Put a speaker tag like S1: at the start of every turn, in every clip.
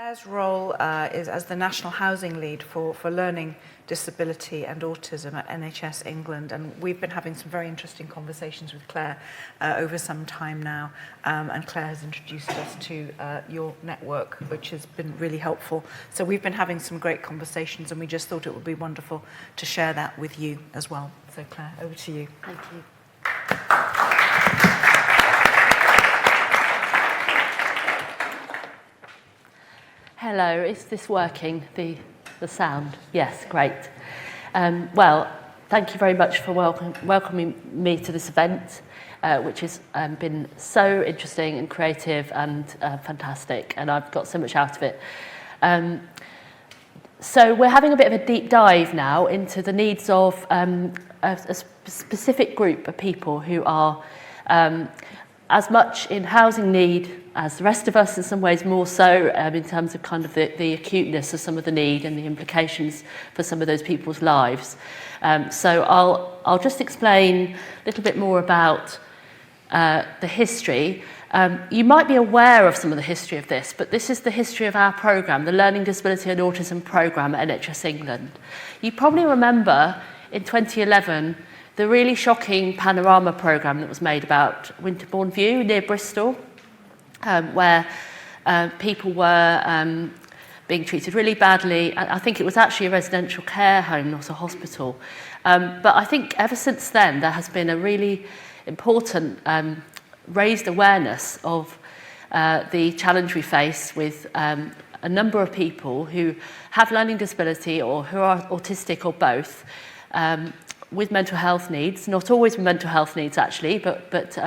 S1: Clare's role is as the National Housing Lead for Learning, Disability and Autism at NHS England, and we've been having some very interesting conversations with Clare over some time now, and Clare has introduced us to your network, which has been really helpful. So we've been having some great conversations, and we just thought it would be wonderful to share that with you as well. So Clare, over to you.
S2: Thank you. Hello, is this working, the sound? Yes, great. Well, thank you very much for welcoming me to this event, which has been so interesting and creative and fantastic, and I've got so much out of it. So we're having a bit of a deep dive now into the needs of a specific group of people who are as much in housing need as the rest of us, in some ways more so, in terms of kind of the acuteness of some of the need and the implications for some of those people's lives. So I'll just explain a little bit more about the history. You might be aware of some of the history of this, but this is the history of our programme, the Learning, Disability and Autism Programme at NHS England. You probably remember in 2011 the really shocking panorama programme that was made about Winterbourne View near Bristol, where people were being treated really badly. I think it was actually a residential care home, not a hospital. But I think ever since then there has been a really important raised awareness of the challenge we face with a number of people who have learning disability or who are autistic or both, with mental health needs, not always with mental health needs actually, but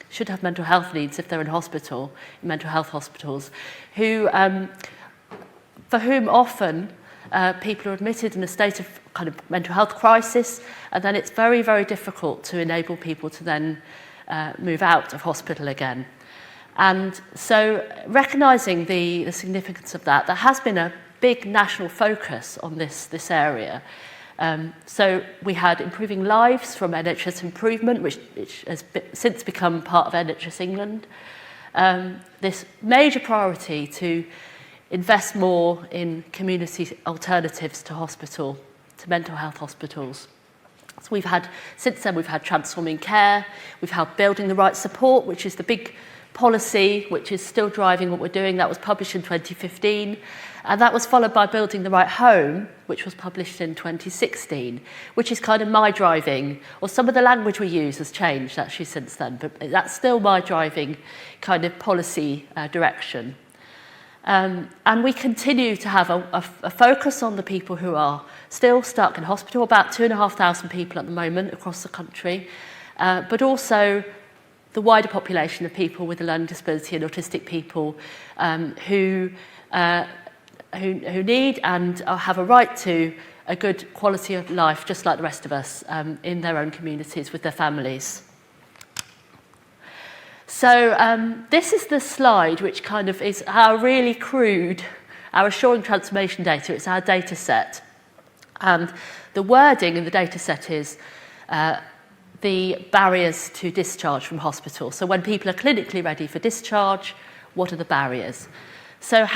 S2: should have mental health needs if they're in hospital, in mental health hospitals, who, for whom often people are admitted in a state of kind of mental health crisis, and then it's very, very difficult to enable people to then move out of hospital again. And so recognising the significance of that, there has been a big national focus on this area. So we had Improving Lives from NHS Improvement, which has since become part of NHS England. This major priority to invest more in community alternatives to hospital, to mental health hospitals. So since then we've had Transforming Care, we've had Building the Right Support, which is the big policy which is still driving what we're doing. That was published in 2015. And that was followed by Building the Right Home, which was published in 2016, which is kind of my driving, or some of the language we use has changed actually since then, but that's still my driving kind of policy direction. And we continue to have a focus on the people who are still stuck in hospital, about 2,500 people at the moment across the country, but also the wider population of people with a learning disability and autistic people who need and have a right to a good quality of life, just like the rest of us, in their own communities with their families. So this is the slide which kind of is our really crude, our Assuring Transformation data. It's our data set. And the wording in the data set is the barriers to discharge from hospital. So when people are clinically ready for discharge, what are the barriers? So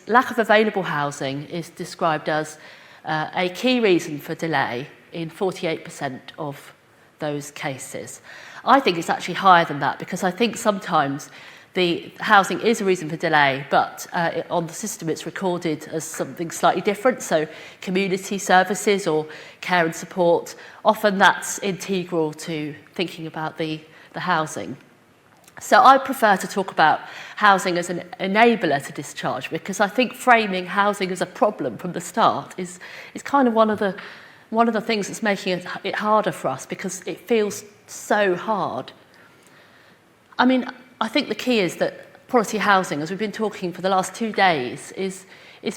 S2: lack of available housing is described as a key reason for delay in 48% of those cases. I think it's actually higher than that, because I think sometimes the housing is a reason for delay, but on the system it's recorded as something slightly different. So community services or care and support, often that's integral to thinking about the housing. So I prefer to talk about housing as an enabler to discharge, because I think framing housing as a problem from the start is kind of one of the things that's making it harder for us, because it feels so hard. I mean, I think the key is that quality housing, as we've been talking for the last 2 days, is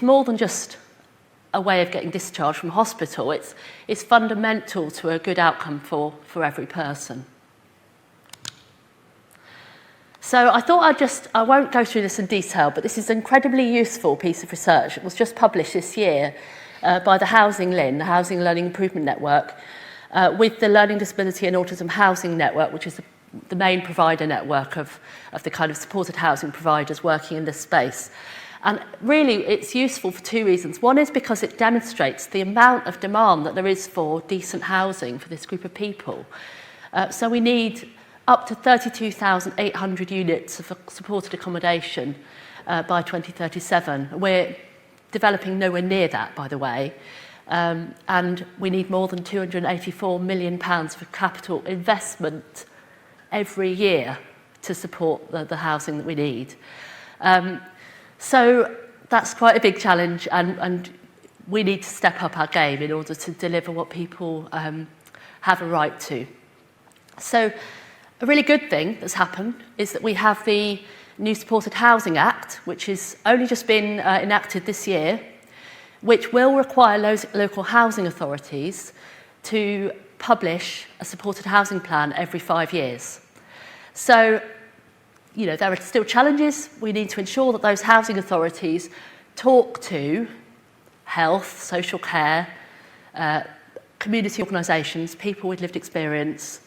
S2: more than just a way of getting discharged from hospital. It's fundamental to a good outcome for every person. So I thought I won't go through this in detail, but this is an incredibly useful piece of research. It was just published this year by the Housing LIN, the Housing and Learning Improvement Network, with the Learning Disability and Autism Housing Network, which is the main provider network of the kind of supported housing providers working in this space. And really, it's useful for two reasons. One is because it demonstrates the amount of demand that there is for decent housing for this group of people. So we need up to 32,800 units of supported accommodation by 2037. We're developing nowhere near that, by the way. And we need more than £284 million of capital investment every year to support the housing that we need. So that's quite a big challenge, and we need to step up our game in order to deliver what people have a right to. So a really good thing that's happened is that we have the new Supported Housing Act, which has only just been enacted this year, which will require local housing authorities to publish a supported housing plan every 5 years. So, you know, there are still challenges. We need to ensure that those housing authorities talk to health, social care, community organisations, people with lived experience.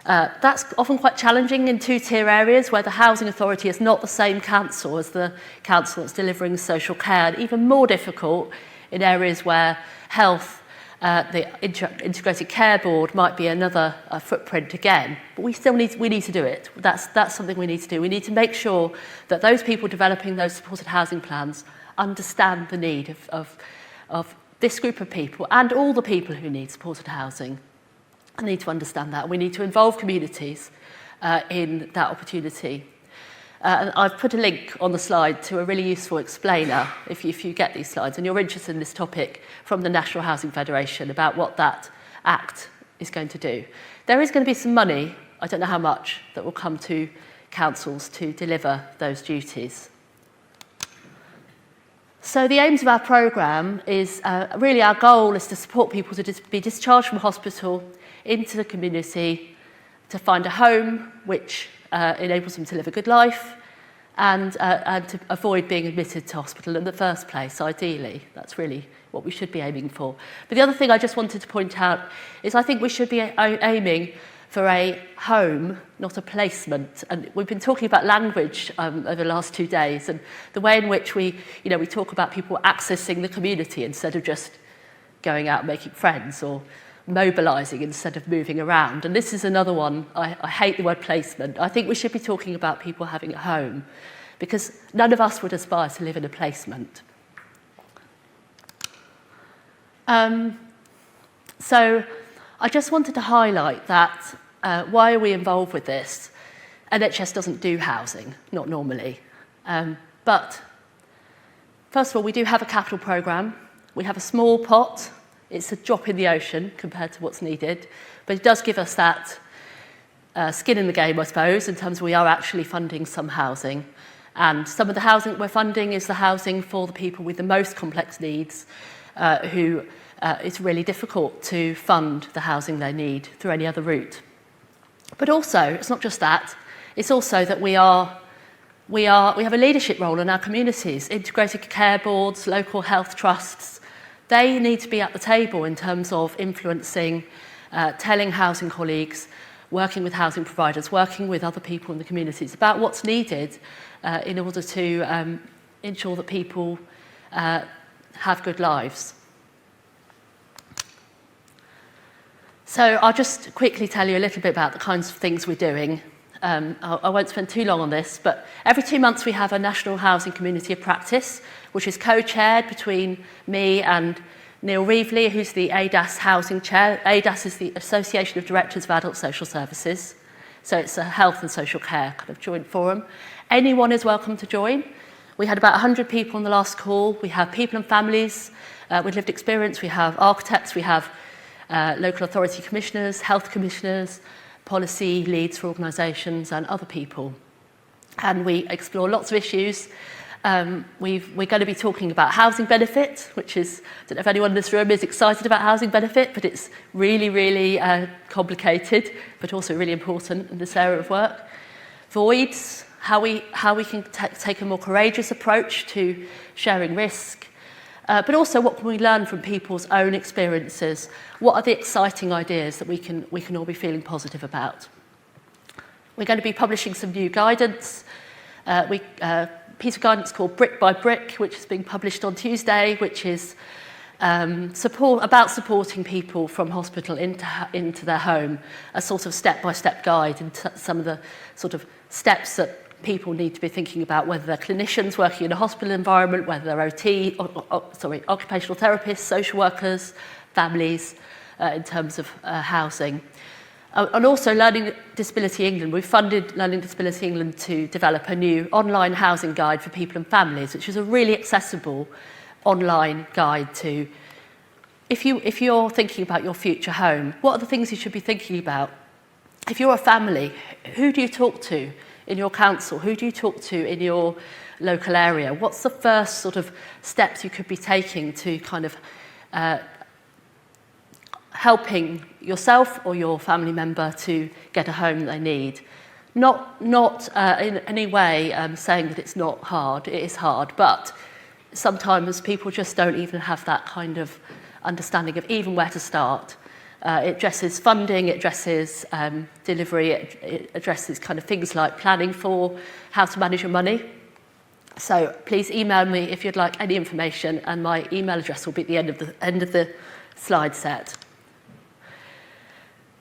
S2: That's often quite challenging in two-tier areas where the housing authority is not the same council as the council that's delivering social care, and even more difficult in areas where health, the integrated care board might be another footprint again, but we need to do it. That's something we need to do. We need to make sure that those people developing those supported housing plans understand the need of this group of people and all the people who need supported housing. I need to understand that. We need to involve communities in that opportunity. And I've put a link on the slide to a really useful explainer, if you get these slides and you're interested in this topic, from the National Housing Federation about what that Act is going to do. There is going to be some money, I don't know how much, that will come to councils to deliver those duties. So the aims of our programme is, really our goal is to support people to be discharged from hospital into the community, to find a home which enables them to live a good life, and to avoid being admitted to hospital in the first place, ideally. That's really what we should be aiming for. But the other thing I just wanted to point out is I think we should be aiming for a home, not a placement. And we've been talking about language over the last 2 days, and the way in which we talk about people accessing the community instead of just going out and making friends, or mobilising instead of moving around. And this is another one. I hate the word placement. I think we should be talking about people having a home, because none of us would aspire to live in a placement. So I just wanted to highlight that why are we involved with this? NHS doesn't do housing, not normally. But first of all, we do have a capital programme. We have a small pot. It's a drop in the ocean compared to what's needed, but it does give us that skin in the game, I suppose, in terms of we are actually funding some housing. And some of the housing that we're funding is the housing for the people with the most complex needs, who it's really difficult to fund the housing they need through any other route. But also, it's not just that, it's also that we have a leadership role in our communities, integrated care boards, local health trusts. They need to be at the table in terms of influencing, telling housing colleagues, working with housing providers, working with other people in the communities about what's needed in order to ensure that people have good lives. So I'll just quickly tell you a little bit about the kinds of things we're doing. I won't spend too long on this, but every 2 months we have a National Housing Community of Practice, which is co-chaired between me and Neil Reevely, who's the ADAS Housing Chair. ADAS is the Association of Directors of Adult Social Services, so it's a health and social care kind of joint forum. Anyone is welcome to join. We had about 100 people on the last call. We have people and families with lived experience. We have architects. We have local authority commissioners, health commissioners, policy leads for organisations and other people. And we explore lots of issues. We're going to be talking about housing benefit, which is, I don't know if anyone in this room is excited about housing benefit, but it's really, really complicated, but also really important in this area of work. Voids, how we can take a more courageous approach to sharing risk, but also what can we learn from people's own experiences? What are the exciting ideas that we can all be feeling positive about? We're going to be publishing some new guidance. piece of guidance called Brick by Brick, which is being published on Tuesday, which is about supporting people from hospital into their home, a sort of step-by-step guide into some of the sort of steps that people need to be thinking about, whether they're clinicians working in a hospital environment, whether they're occupational therapists, social workers, families, in terms of housing. And also Learning Disability England, we've funded Learning Disability England to develop a new online housing guide for people and families, which is a really accessible online guide to, if you're thinking about your future home, what are the things you should be thinking about? If you're a family, who do you talk to in your council? Who do you talk to in your local area? What's the first sort of steps you could be taking to kind of helping yourself or your family member to get a home they need? Not in any way saying that it's not hard. It is hard, but sometimes people just don't even have that kind of understanding of even where to start. It addresses funding, it addresses delivery, it addresses kind of things like planning for how to manage your money. So please email me if you'd like any information, and my email address will be at the end of the slide set.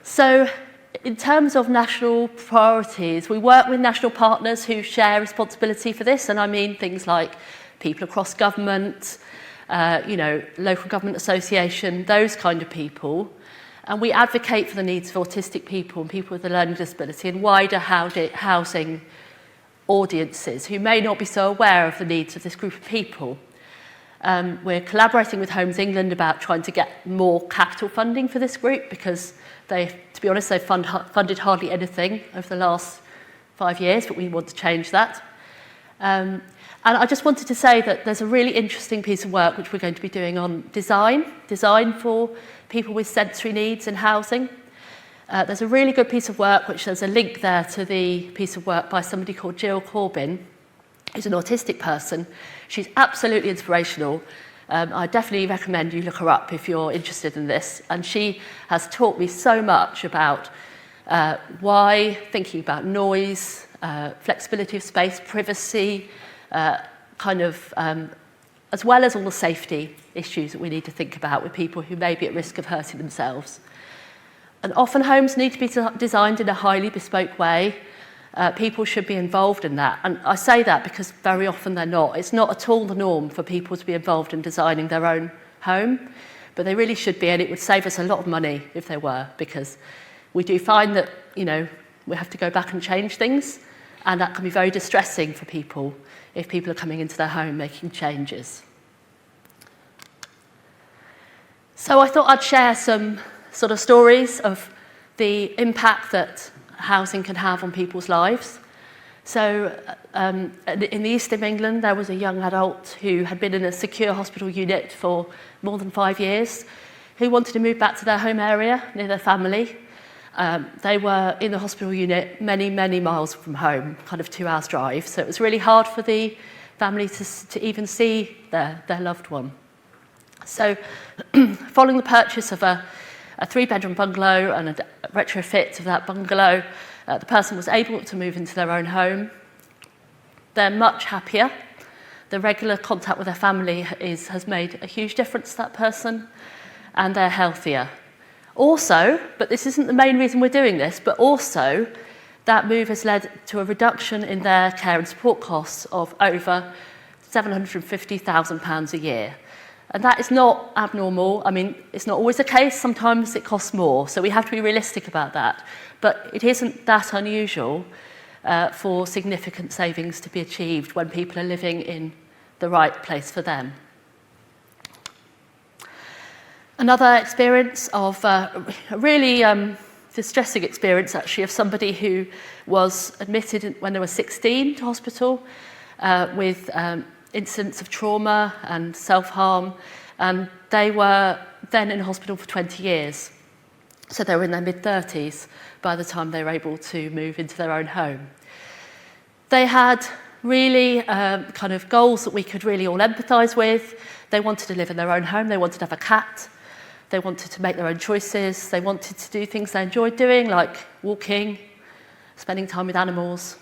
S2: So in terms of national priorities, we work with national partners who share responsibility for this, and I mean things like people across government, local government association, those kind of people. And we advocate for the needs of autistic people and people with a learning disability and wider housing audiences who may not be so aware of the needs of this group of people. We're collaborating with Homes England about trying to get more capital funding for this group because to be honest, they've funded hardly anything over the last 5 years, but we want to change that. And I just wanted to say that there's a really interesting piece of work which we're going to be doing on design for people with sensory needs in housing. There's a really good piece of work, which there's a link there to the piece of work by somebody called Jill Corbin, who's an autistic person. She's absolutely inspirational. I definitely recommend you look her up if you're interested in this. And she has taught me so much about why thinking about noise, flexibility of space, privacy, as well as all the safety issues that we need to think about with people who may be at risk of hurting themselves. And often homes need to be designed in a highly bespoke way. People should be involved in that. And I say that because very often they're not. It's not at all the norm for people to be involved in designing their own home, but they really should be, and it would save us a lot of money if they were, because we do find that, we have to go back and change things, and that can be very distressing for people if people are coming into their home making changes. So I thought I'd share some sort of stories of the impact that housing can have on people's lives. So in the east of England, there was a young adult who had been in a secure hospital unit for more than 5 years, who wanted to move back to their home area near their family. They were in the hospital unit many, many miles from home, kind of 2 hours drive. So it was really hard for the family to even see their loved one. So following the purchase of a 3-bedroom bungalow and a retrofit of that bungalow, the person was able to move into their own home. They're much happier. The regular contact with their family has made a huge difference to that person, and they're healthier. Also, but this isn't the main reason we're doing this, but also that move has led to a reduction in their care and support costs of over £750,000 a year. And that is not abnormal. I mean, it's not always the case. Sometimes it costs more. So we have to be realistic about that. But it isn't that unusual for significant savings to be achieved when people are living in the right place for them. Another experience of a really distressing experience, actually, of somebody who was admitted when they were 16 to hospital with incidents of trauma and self-harm, and they were then in hospital for 20 years. So they were in their mid-30s by the time they were able to move into their own home. They had really kind of goals that we could really all empathise with. They wanted to live in their own home, they wanted to have a cat, they wanted to make their own choices, they wanted to do things they enjoyed doing, like walking, spending time with animals.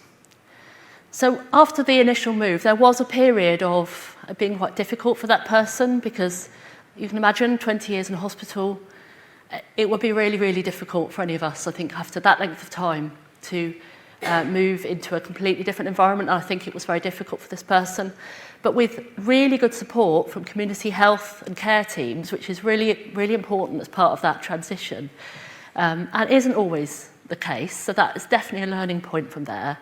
S2: So after the initial move, there was a period of it being quite difficult for that person, because you can imagine 20 years in a hospital, it would be really, really difficult for any of us, I think, after that length of time to move into a completely different environment. And I think it was very difficult for this person. But with really good support from community health and care teams, which is really, really important as part of that transition, and isn't always the case, so that is definitely a learning point from there.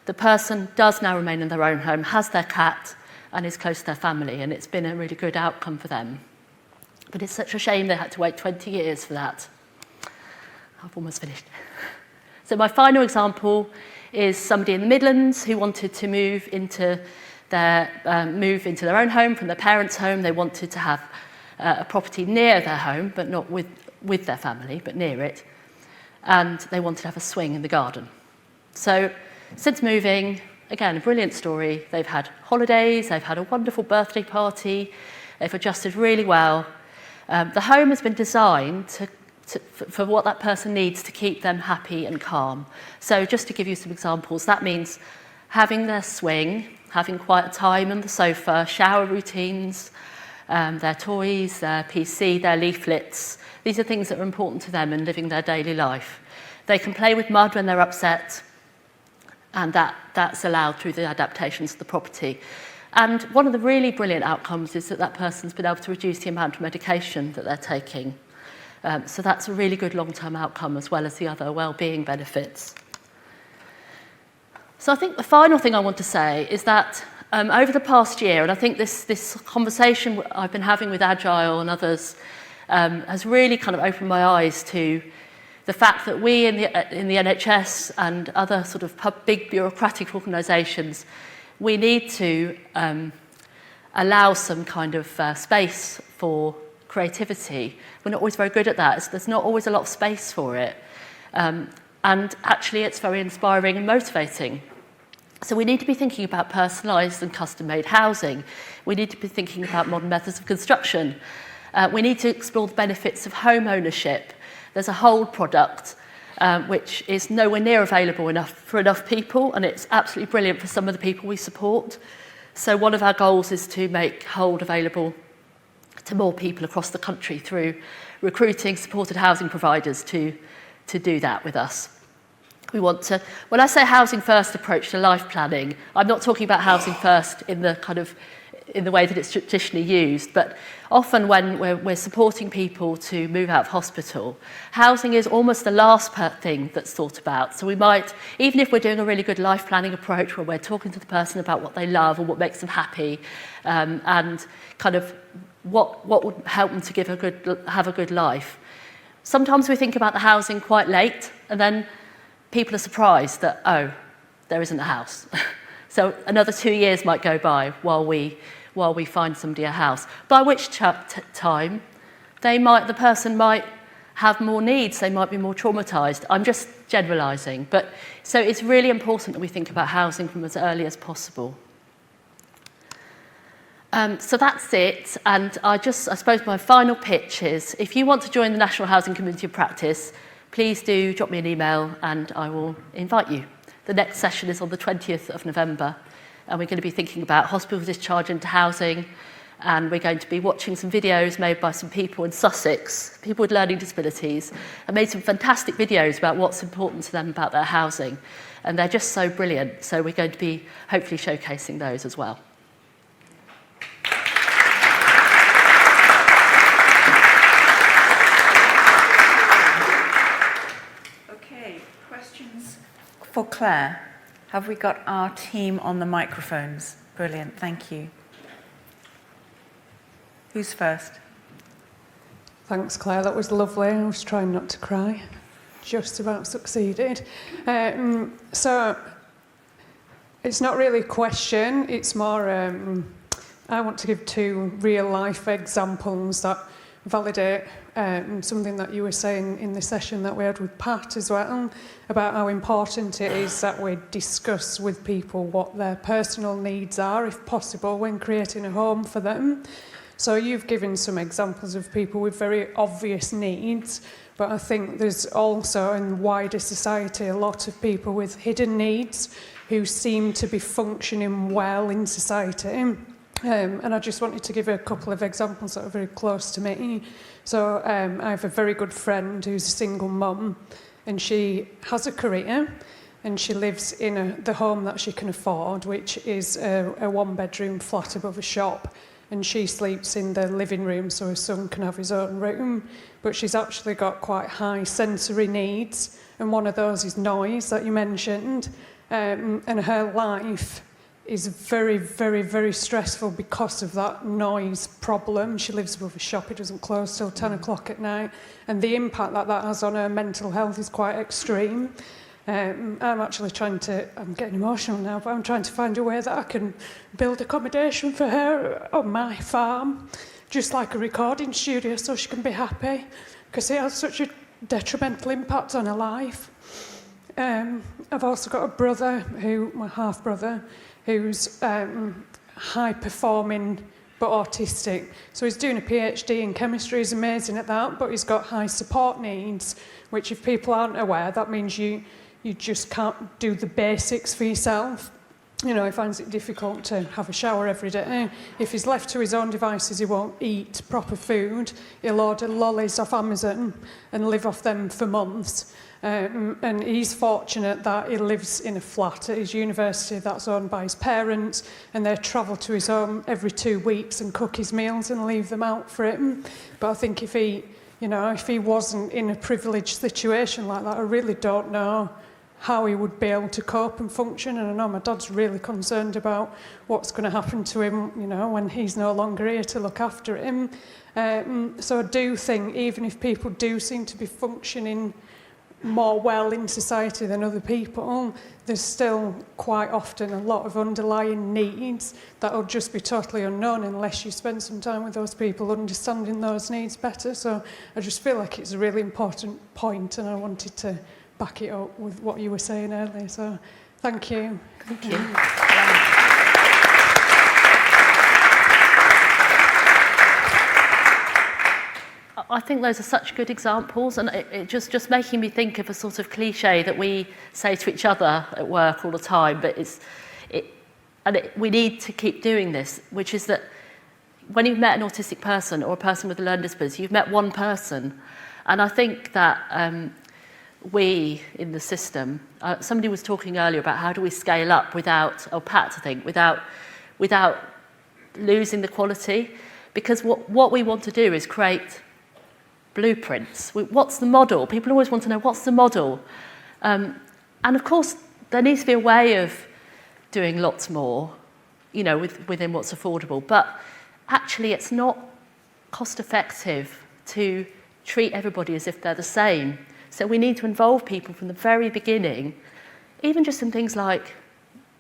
S2: The person does now remain in their own home, has their cat, and is close to their family, and it's been a really good outcome for them. But it's such a shame they had to wait 20 years for that. I've almost finished. So my final example is somebody in the Midlands who wanted to move into their own home from their parents' home. They wanted to have a property near their home, but not with their family, but near it. And they wanted to have a swing in the garden. So since moving, again, a brilliant story. They've had holidays, they've had a wonderful birthday party, they've adjusted really well. The home has been designed for what that person needs to keep them happy and calm. So just to give you some examples, that means having their swing, having quiet time on the sofa, shower routines, their toys, their PC, their leaflets. These are things that are important to them in living their daily life. They can play with mud when they're upset, and that's allowed through the adaptations to the property. And one of the really brilliant outcomes is that person's been able to reduce the amount of medication that they're taking. So that's a really good long-term outcome, as well as the other well-being benefits. So I think the final thing I want to say is that over the past year, and I think this conversation I've been having with Agile and others has really kind of opened my eyes to the fact that we in the NHS and other sort of big bureaucratic organisations, we need to allow some kind of space for creativity. We're not always very good at that. There's not always a lot of space for it. And actually it's very inspiring and motivating. So we need to be thinking about personalised and custom-made housing. We need to be thinking about modern methods of construction. We need to explore the benefits of home ownership. There's a whole product which is nowhere near available for enough people, and it's absolutely brilliant for some of the people we support. So one of our goals is to make hold available to more people across the country through recruiting supported housing providers to do that with us. We want to, when I say housing first approach to life planning, I'm not talking about housing first in the way that it's traditionally used, but often when we're supporting people to move out of hospital, housing is almost the last thing that's thought about. So we might, even if we're doing a really good life planning approach where we're talking to the person about what they love or what makes them happy, and kind of what would help them to have a good life, sometimes we think about the housing quite late, and then people are surprised that, oh, there isn't a house. So another 2 years might go by while we find somebody a house, by which time the person might have more needs, they might be more traumatised. I'm just generalising, but so it's really important that we think about housing from as early as possible. So that's it, and I suppose my final pitch is, if you want to join the National Housing Community of Practice, please do drop me an email and I will invite you. The next session is on the 20th of November, and we're going to be thinking about hospital discharge into housing, and we're going to be watching some videos made by some people in Sussex, people with learning disabilities, and made some fantastic videos about what's important to them about their housing, and they're just so brilliant, so we're going to be hopefully showcasing those as well.
S1: Okay, questions for Clare? Have we got our team on the microphones? Brilliant, thank you. Who's first?
S3: Thanks, Claire. That was lovely. I was trying not to cry. Just about succeeded. So it's not really a question. It's more, I want to give 2 real-life examples that validate something that you were saying in the session that we had with Pat as well, about how important it is that we discuss with people what their personal needs are, if possible, when creating a home for them. So you've given some examples of people with very obvious needs, But I think there's also in wider society a lot of people with hidden needs who seem to be functioning well in society. And I just wanted to give a couple of examples that are very close to me. So I have a very good friend who's a single mum, and she has a career, and she lives in the home that she can afford, which is a one-bedroom flat above a shop. And she sleeps in the living room so her son can have his own room. But she's actually got quite high sensory needs, and one of those is noise that you mentioned. And her life is very, very, very stressful because of that noise problem. She lives above a shop, it doesn't close till 10 o'clock at night, and the impact that that has on her mental health is quite extreme. I'm actually I'm getting emotional now, but I'm trying to find a way that I can build accommodation for her on my farm, just like a recording studio, so she can be happy, because it has such a detrimental impact on her life. I've also got a brother, my half-brother, who's high-performing but autistic. So he's doing a PhD in chemistry, he's amazing at that, but he's got high support needs, which if people aren't aware, that means you just can't do the basics for yourself. You know, he finds it difficult to have a shower every day. If he's left to his own devices, he won't eat proper food. He'll order lollies off Amazon and live off them for months. And he's fortunate that he lives in a flat at his university that's owned by his parents, and they travel to his home every 2 weeks and cook his meals and leave them out for him. But I think if he wasn't in a privileged situation like that, I really don't know how he would be able to cope and function. And I know my dad's really concerned about what's going to happen to him, you know, when he's no longer here to look after him. So I do think even if people do seem to be functioning more well in society than other people, there's still quite often a lot of underlying needs that will just be totally unknown unless you spend some time with those people understanding those needs better. So I just feel like it's a really important point, and I wanted to back it up with what you were saying earlier. So thank you.
S2: Thank you. I think those are such good examples, and it just making me think of a sort of cliche that we say to each other at work all the time, but we need to keep doing this, which is that when you've met an autistic person or a person with a learning disability, you've met one person. And I think that we in the system, somebody was talking earlier about how do we scale up without losing the quality, because what we want to do is create blueprints. What's the model? People always want to know what's the model. And of course, there needs to be a way of doing lots more, you know, within what's affordable. But actually, it's not cost effective to treat everybody as if they're the same. So we need to involve people from the very beginning, even just in things like,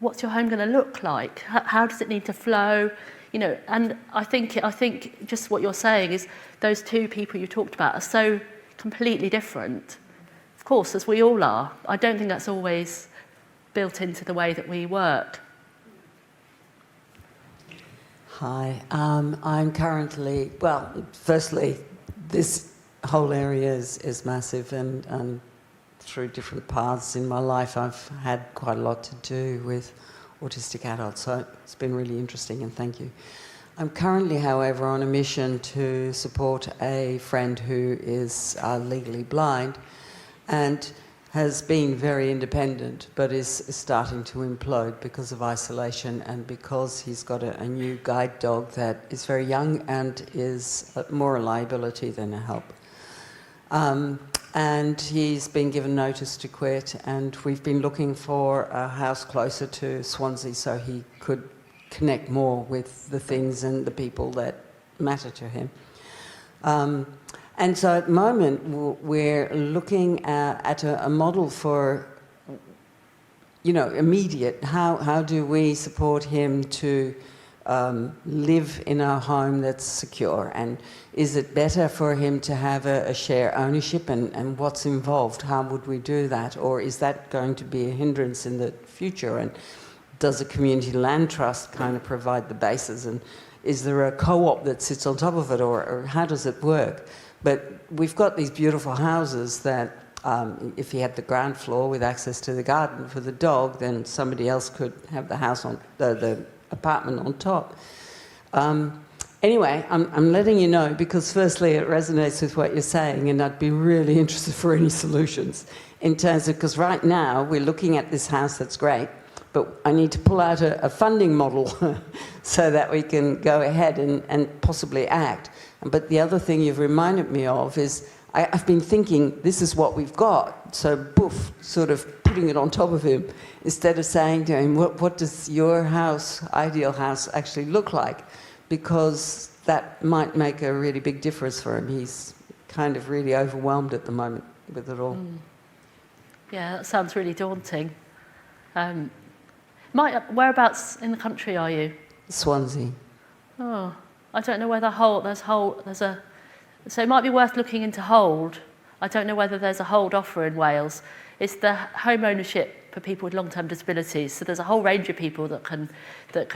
S2: what's your home going to look like? How does it need to flow? You know, and I think just what you're saying is those two people you talked about are so completely different. Of course, as we all are. I don't think that's always built into the way that we work.
S4: Hi, I'm currently, firstly, this whole area is massive, and through different paths in my life I've had quite a lot to do with autistic adults, so it's been really interesting, and thank you. I'm currently, however, on a mission to support a friend who is legally blind and has been very independent, but is starting to implode because of isolation and because he's got a new guide dog that is very young and is more a liability than a help. And he's been given notice to quit, and we've been looking for a house closer to Swansea so he could connect more with the things and the people that matter to him. And so at the moment we're looking at a model for, you know, immediate, how do we support him to live in a home that's secure, and is it better for him to have a share ownership, and what's involved? How would we do that? Or is that going to be a hindrance in the future? And does a community land trust kind of provide the basis? And is there a co-op that sits on top of it, or how does it work? But we've got these beautiful houses that if you had the ground floor with access to the garden for the dog, then somebody else could have the house on the apartment on top. Anyway, I'm letting you know because firstly it resonates with what you're saying, and I'd be really interested for any solutions in terms of, because right now we're looking at this house that's great, but I need to pull out a funding model so that we can go ahead and possibly act. But the other thing you've reminded me of is I've been thinking this is what we've got, so boof, sort of putting it on top of him, instead of saying to him, what does your house, ideal house, actually look like? Because that might make a really big difference for him. He's kind of really overwhelmed at the moment with it all.
S2: Yeah, that sounds really daunting. Whereabouts in the country are you?
S4: Swansea.
S2: Oh, I don't know whether so it might be worth looking into Hold. I don't know whether there's a Hold offer in Wales. It's the home ownership for people with long-term disabilities. So there's a whole range of people that can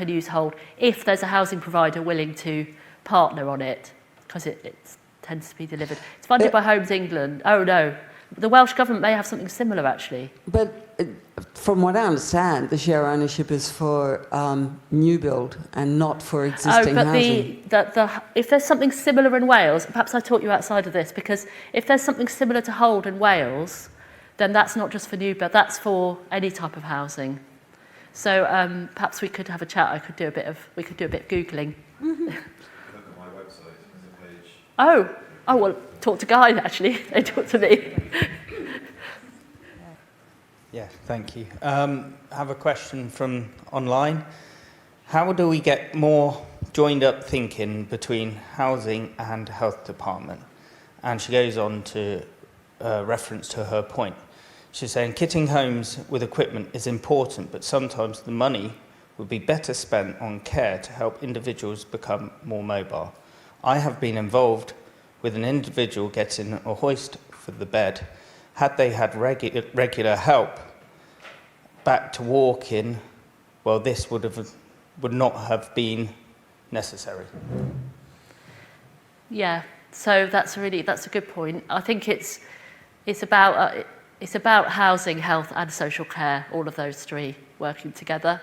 S2: use Hold if there's a housing provider willing to partner on it, because it tends to be delivered. It's funded by Homes England. Oh no, the Welsh Government may have something similar actually.
S4: But from what I understand, the share ownership is for new build and not for existing housing.
S2: If there's something similar in Wales, perhaps I taught you outside of this, because if there's something similar to Hold in Wales, then that's not just for new build, that's for any type of housing. So perhaps we could have a chat. We could do a bit of Googling.
S5: Look at my website, there's a page.
S2: Oh, well, talk to Guy actually. They talk to me.
S6: Yeah, thank you. I have a question from online. How do we get more joined up thinking between housing and health department? And she goes on to reference to her point. She's saying kitting homes with equipment is important, but sometimes the money would be better spent on care to help individuals become more mobile. I have been involved with an individual getting a hoist for the bed. Had they had regular help back to walking, well, this would not have been necessary.
S2: Yeah, so that's a good point. I think it's about housing, health and social care, all of those three working together.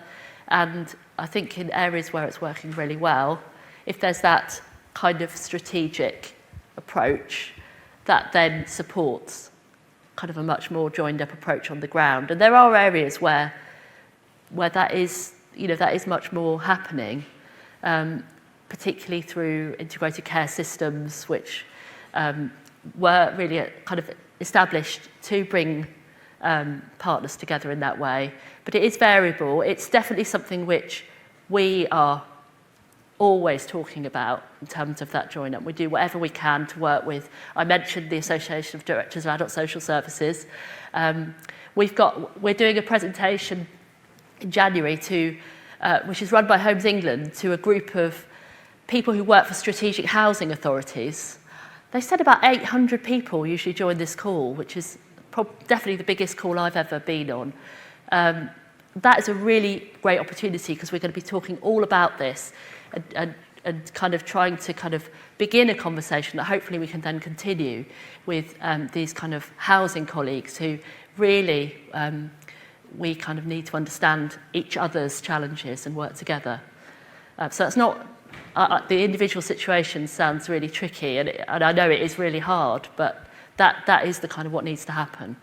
S2: And I think in areas where it's working really well, if there's that kind of strategic approach, that then supports kind of a much more joined up approach on the ground. And there are areas where that is much more happening, particularly through integrated care systems, which were really kind of established to bring partners together in that way. But it is variable. It's definitely something which we are always talking about in terms of that join up. We do whatever we can to work with. I mentioned the Association of Directors of Adult Social Services. We're doing a presentation in January which is run by Homes England, to a group of people who work for strategic housing authorities. They said about 800 people usually join this call, which is definitely the biggest call I've ever been on. That is a really great opportunity, because we're going to be talking all about this and kind of trying to kind of begin a conversation that hopefully we can then continue with these kind of housing colleagues who really we kind of need to understand each other's challenges and work together. So it's not, the individual situation sounds really tricky, and I know it is really hard, but that is the kind of what needs to happen.